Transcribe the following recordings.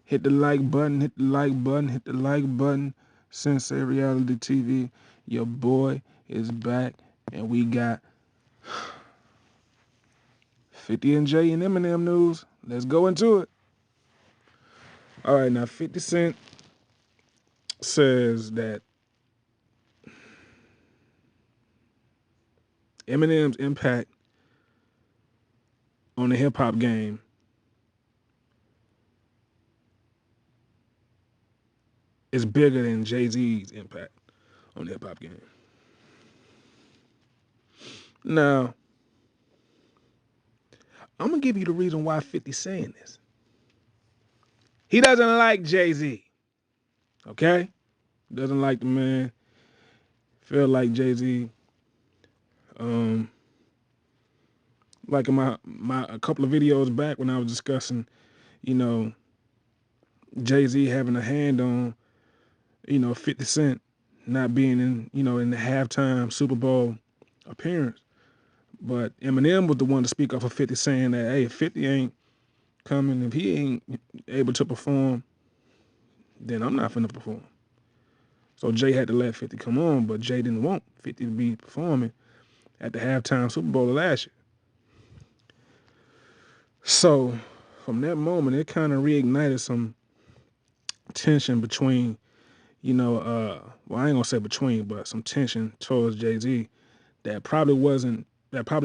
Hit the like button, hit the like button, hit the like button. Sensei Reality TV, your boy is back, and we got 50 and J and Eminem news. Let's go into it. All right, now 50 Cent says that Eminem's impact on the hip hop game is bigger than Jay-Z's impact on the hip hop game. Now, I'm gonna give you the reason why 50's saying this. He doesn't like Jay-Z. Okay? Doesn't like the man. Feel like Jay-Z. Um, like in my a couple of videos back when I was discussing, you know, Jay-Z having a hand on, 50 Cent not being in the halftime Super Bowl appearance. But Eminem was the one to speak up for 50, saying that, hey, if 50 ain't coming, if he ain't able to perform, then I'm not finna perform. So Jay had to let 50 come on, but Jay didn't want 50 to be performing at the halftime Super Bowl of last year. So from that moment, it kind of reignited some tension between, well, I ain't gonna say between, but some tension towards Jay-Z that probably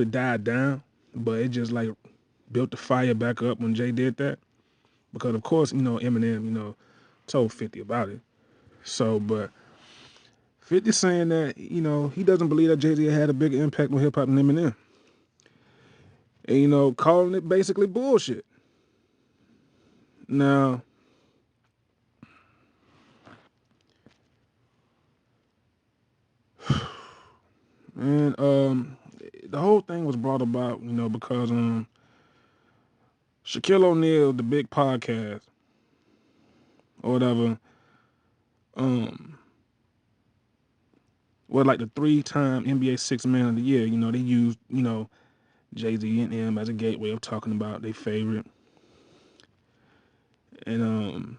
died down, but it just like built the fire back up when Jay did that. Because of course, Eminem, told 50 about it. So, but 50 saying that, he doesn't believe that Jay-Z had a bigger impact on hip hop than Eminem. And, calling it basically bullshit. Now, and the whole thing was brought about, because Shaquille O'Neal, the big podcast or whatever, um, like the 3-time NBA Sixth Man of the Year, they used, Jay-Z and M as a gateway of talking about their favorite. And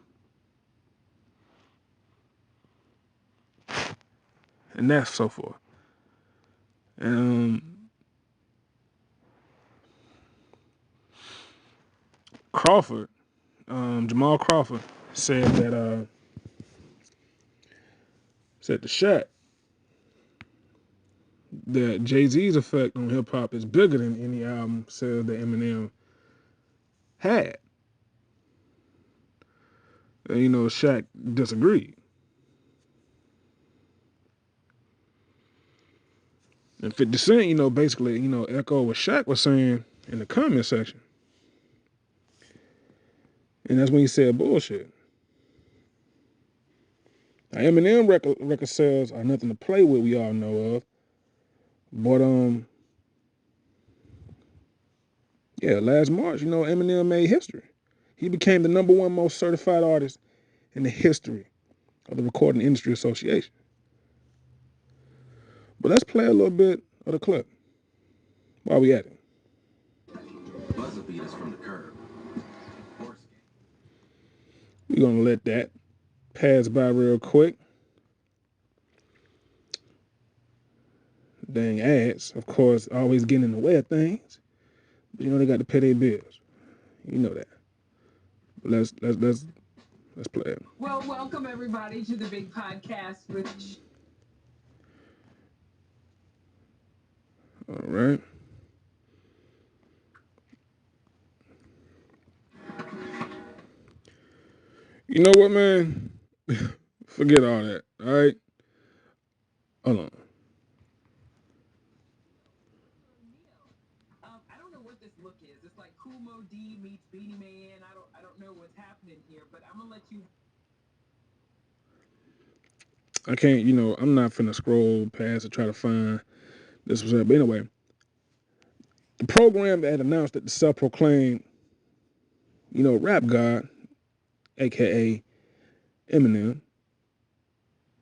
that's so forth. And Crawford, Jamal Crawford, said to Shaq that Jay-Z's effect on hip hop is bigger than any album sales that Eminem had. And, Shaq disagreed. And 50 Cent, basically, echo what Shaq was saying in the comment section. And that's when he said bullshit. Now, Eminem record sales are nothing to play with, we all know of. But, yeah, last March, Eminem made history. He became the #1 most certified artist in the history of the Recording Industry Association. But let's play a little bit of the clip while we at it. Buzzer beaters from the curb. We're gonna let that pass by real quick. Dang ads, of course, always getting in the way of things. But they got to pay their bills. You know that. But let's play it. Well, welcome everybody to the big podcast with. All right. You know what, man? Forget all that. All right. Hold on. I don't know what this look is. It's like Kumo D meets Beanie Man. I don't know what's happening here, but I'm gonna let you. I can't, I'm not finna scroll past to try to find this was up. But anyway, the program that announced that the self-proclaimed, rap god, aka Eminem,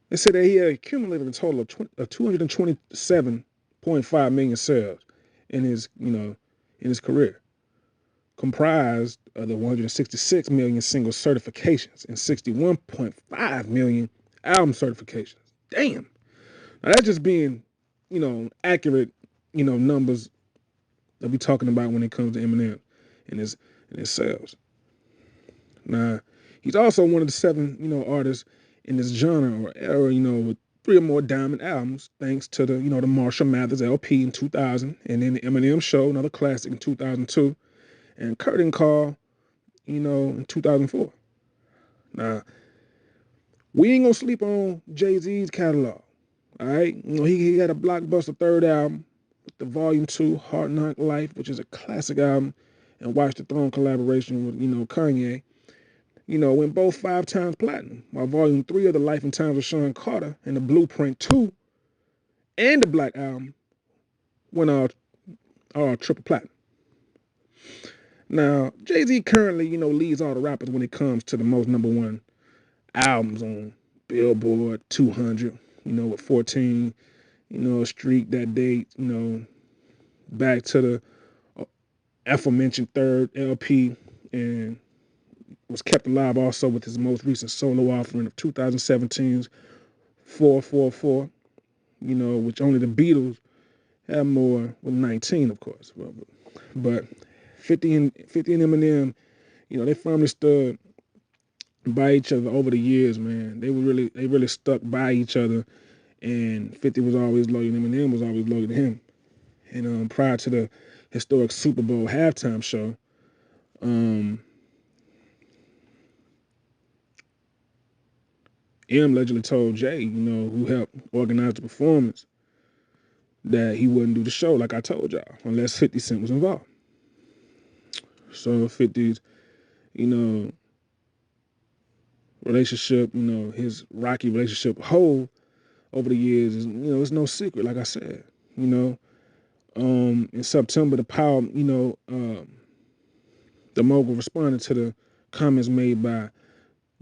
they said that he had accumulated a total of 227.5 million sales in his career. comprised of the 166 million single certifications and 61.5 million album certifications. Damn. Now that's just being, accurate, numbers that we talking about when it comes to Eminem and his sales. Now, he's also one of the 7, artists in this genre or era, with 3 or more diamond albums, thanks to the, the Marshall Mathers LP in 2000, and then the Eminem Show, another classic in 2002, and Curtain Call, in 2004. Now, we ain't gonna sleep on Jay-Z's catalog. All right, he had a blockbuster third album, the Volume 2, Hard Knock Life, which is a classic album, and Watch the Throne collaboration with, Kanye, went both 5 times platinum, while Volume 3 of The Life and Times of Sean Carter and the Blueprint 2 and the Black Album went all triple platinum. Now, Jay-Z currently, leads all the rappers when it comes to the most #1 albums on Billboard 200, with 14, a streak that dates, back to the aforementioned third LP, and was kept alive also with his most recent solo offering of 2017's 444, which only the Beatles have more, with 19, of course. But 50 and Eminem, they firmly stood by each other over the years, man. They really stuck by each other, and 50 was always loyal, and Eminem was always loyal to him. And prior to the historic Super Bowl halftime show, M allegedly told Jay, who helped organize the performance, that he wouldn't do the show, like I told y'all, unless 50 Cent was involved. So 50's, relationship, his rocky relationship whole over the years is, it's no secret, like I said. In September, the Power, the mogul responded to the comments made by,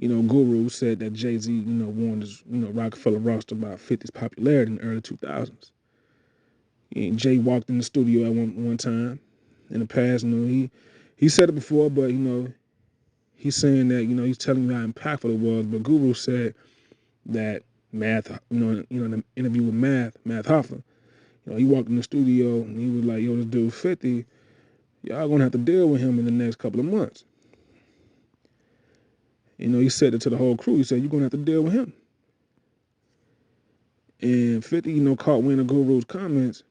Guru, said that Jay-Z, warned his, Rockefeller roster about 50's popularity in the early 2000s. And Jay walked in the studio at one time in the past. He said it before, but he's saying that he's telling you how impactful it was. But Guru said that Math, in the interview with Math Hoffa, he walked in the studio and he was like, "Yo, this dude 50, y'all gonna have to deal with him in the next couple of months." He said it to the whole crew. He said, "You're gonna have to deal with him." And 50, caught wind of Guru's comments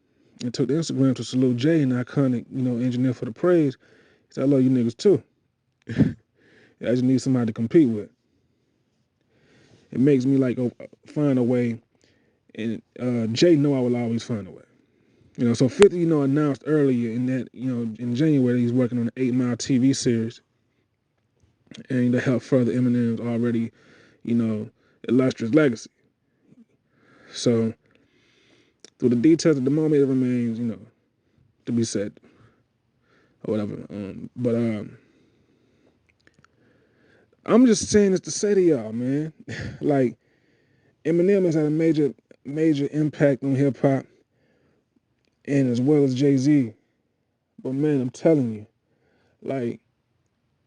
and took to Instagram to salute Jay, an iconic, engineer for the praise. He said, "I love you niggas too. I just need somebody to compete with." It makes me find a way, and Jay know I will always find a way. So 50, announced earlier in that, in January, he's working on an 8 Mile TV series, and to help further Eminem's already, illustrious legacy. So, through the details of the moment, it remains, to be said, or whatever. But I'm just saying this to say to y'all, man, like, Eminem has had a major impact on hip hop, and as well as Jay-Z. But man, I'm telling you, like,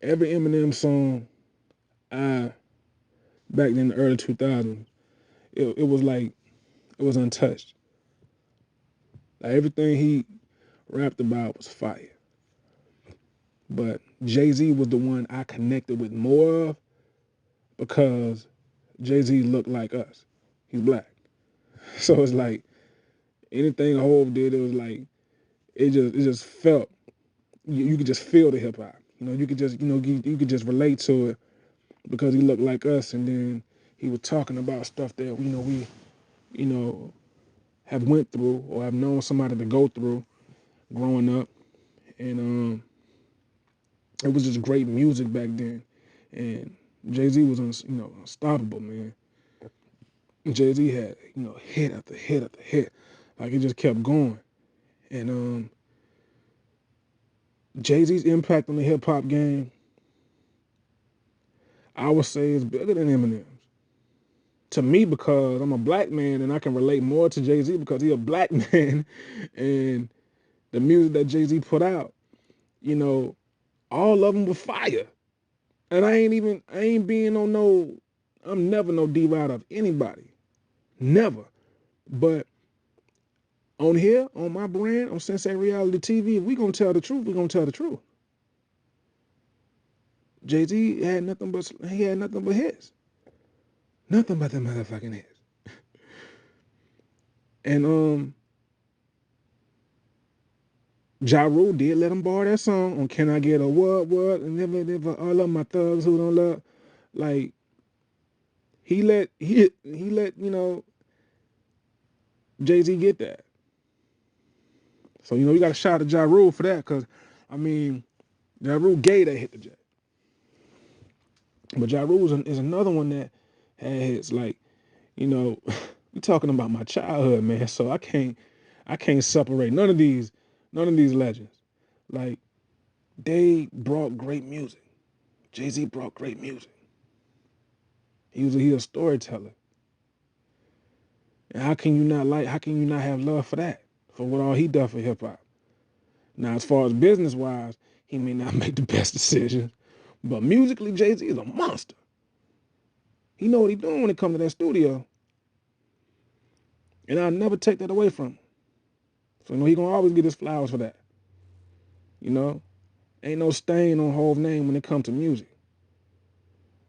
every Eminem song back in the early 2000s, it was untouched. Like, everything he rapped about was fire. But Jay-Z was the one I connected with more of, because Jay-Z looked like us. He's black. So it's like anything Hov did, it was like it just felt, you could just feel the hip hop. You could just you could just relate to it because he looked like us, and then he was talking about stuff that we have went through or have known somebody to go through growing up, and it was just great music back then, and Jay-Z was unstoppable, man. Jay-Z had hit after hit after hit, like it just kept going, and Jay-Z's impact on the hip hop game, I would say, is bigger than Eminem's. To me, because I'm a black man and I can relate more to Jay-Z because he's a black man, and the music that Jay-Z put out, All of them were fire. And I ain't being on no, I'm never no diva out of anybody. Never. But on here, on my brand, on Sensei Reality TV, if we gonna tell the truth, we gonna tell the truth. Jay-Z had nothing but hits. Nothing but them motherfucking hits. And Ja Rule did let him borrow that song on Can I Get a What? And then all of my thugs who don't love. Like, he let, Jay-Z get that. So, you got to shout at Ja Rule for that, because, I mean, Ja Rule gave that hit to Jay. But Ja Rule is another one that had hits. Like, we talking about my childhood, man. So I can't separate none of these legends. Like, they brought great music. Jay-Z brought great music. He's a storyteller. And how can you not have love for that? For what all he done for hip hop. Now, as far as business wise, he may not make the best decisions. But musically, Jay-Z is a monster. He know what he's doing when it comes to that studio. And I'll never take that away from him. So he gonna always get his flowers for that. Ain't no stain on Hove's name when it comes to music.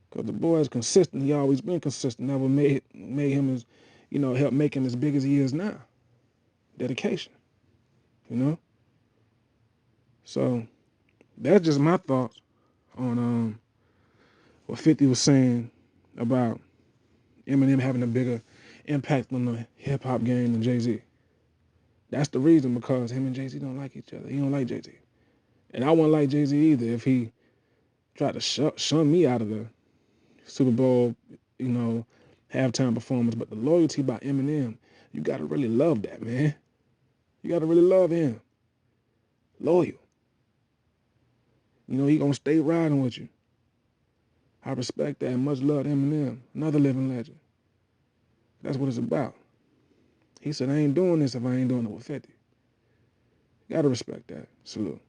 Because the boy is consistent. He always been consistent. Never made him as, help make him as big as he is now. Dedication. So that's just my thoughts on what 50 was saying about Eminem having a bigger impact on the hip hop game than Jay-Z. That's the reason, because him and Jay-Z don't like each other. He don't like Jay-Z. And I wouldn't like Jay-Z either if he tried to shun me out of the Super Bowl, halftime performance. But the loyalty by Eminem, you gotta really love that, man. You gotta really love him. Loyal. He gonna stay riding with you. I respect that, and much love to Eminem, another living legend. That's what it's about. He said, I ain't doing this if I ain't doing it with 50. You gotta respect that. Salute.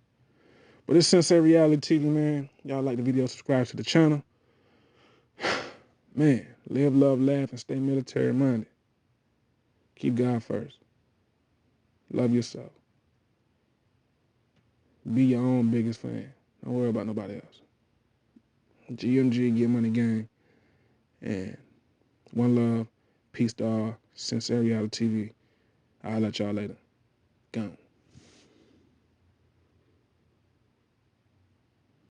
But it's Sensei Reality TV, man. Y'all like the video, subscribe to the channel. Man, live, love, laugh, and stay military minded. Keep God first. Love yourself. Be your own biggest fan. Don't worry about nobody else. GMG, Get Money Gang. And one love, peace to all. Sensei Reality TV. I'll let y'all later. Gone.